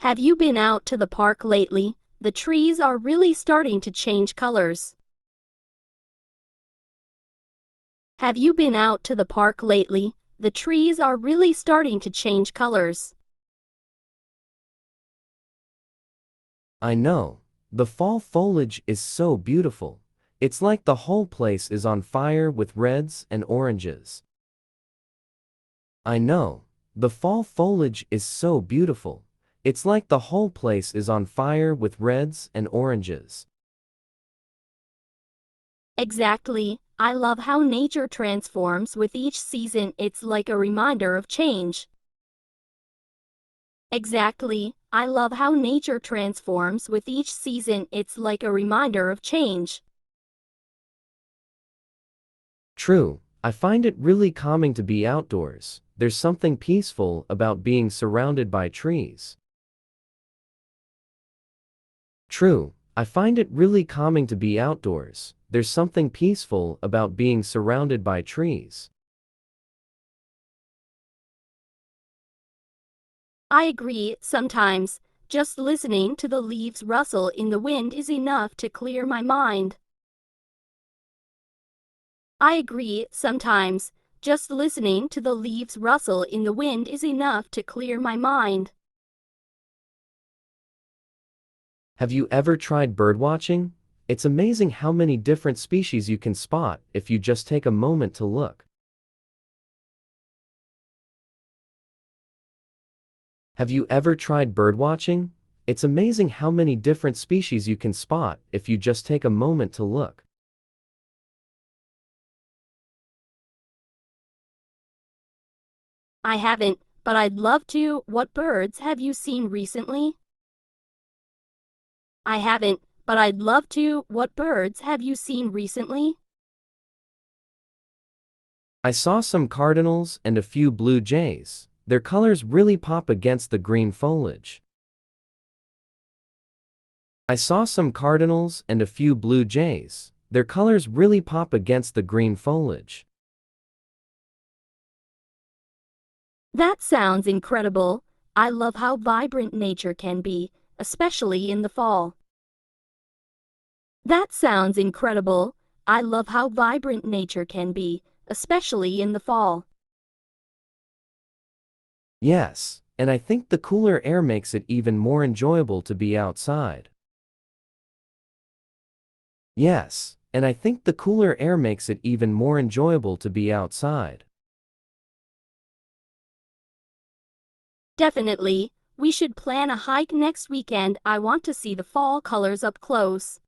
Have you been out to the park lately? The trees are really starting to change colors. Have you been out to the park lately? The trees are really starting to change colors. I know. The fall foliage is so beautiful. It's like the whole place is on fire with reds and oranges. I know. The fall foliage is so beautiful. It's like the whole place is on fire with reds and oranges. Exactly. I love how nature transforms with each season. It's like a reminder of change. Exactly. I love how nature transforms with each season. It's like a reminder of change. True. I find it really calming to be outdoors. There's something peaceful about being surrounded by trees. True. I find it really calming to be outdoors. There's something peaceful about being surrounded by trees. I agree. Sometimes, just listening to the leaves rustle in the wind is enough to clear my mind. I agree. Sometimes, just listening to the leaves rustle in the wind is enough to clear my mind. Have you ever tried birdwatching? It's amazing how many different species you can spot if you just take a moment to look. Have you ever tried birdwatching? It's amazing how many different species you can spot if you just take a moment to look. I haven't, but I'd love to. What birds have you seen recently? I haven't, but I'd love to. What birds have you seen recently? I saw some cardinals and a few blue jays. Their colors really pop against the green foliage. I saw some cardinals and a few blue jays. Their colors really pop against the green foliage. That sounds incredible. I love how vibrant nature can be, especially in the fall. That sounds incredible. I love how vibrant nature can be, especially in the fall. Yes, and I think the cooler air makes it even more enjoyable to be outside. Yes, and I think the cooler air makes it even more enjoyable to be outside. Definitely. We should plan a hike next weekend. I want to see the fall colors up close.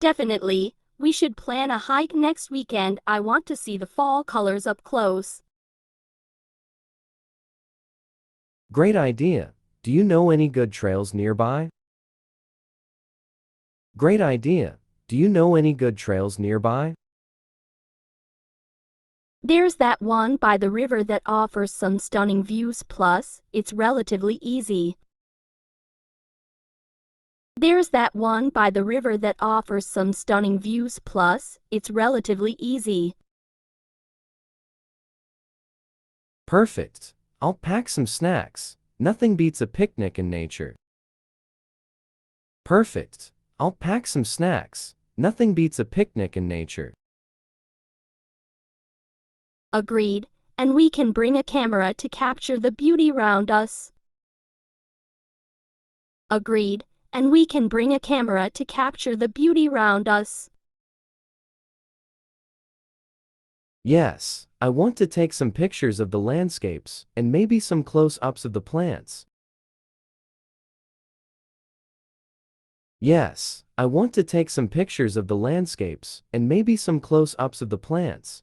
Definitely. We should plan a hike next weekend. I want to see the fall colors up close. Great idea. Do you know any good trails nearby? Great idea. Do you know any good trails nearby? There's that one by the river that offers some stunning views, plus, it's relatively easy. There's that one by the river that offers some stunning views, plus, it's relatively easy. Perfect. I'll pack some snacks. Nothing beats a picnic in nature. Perfect. I'll pack some snacks. Nothing beats a picnic in nature. Agreed. And we can bring a camera to capture the beauty around us. Agreed. And we can bring a camera to capture the beauty around us. Yes, I want to take some pictures of the landscapes and maybe some close-ups of the plants. Yes, I want to take some pictures of the landscapes and maybe some close-ups of the plants.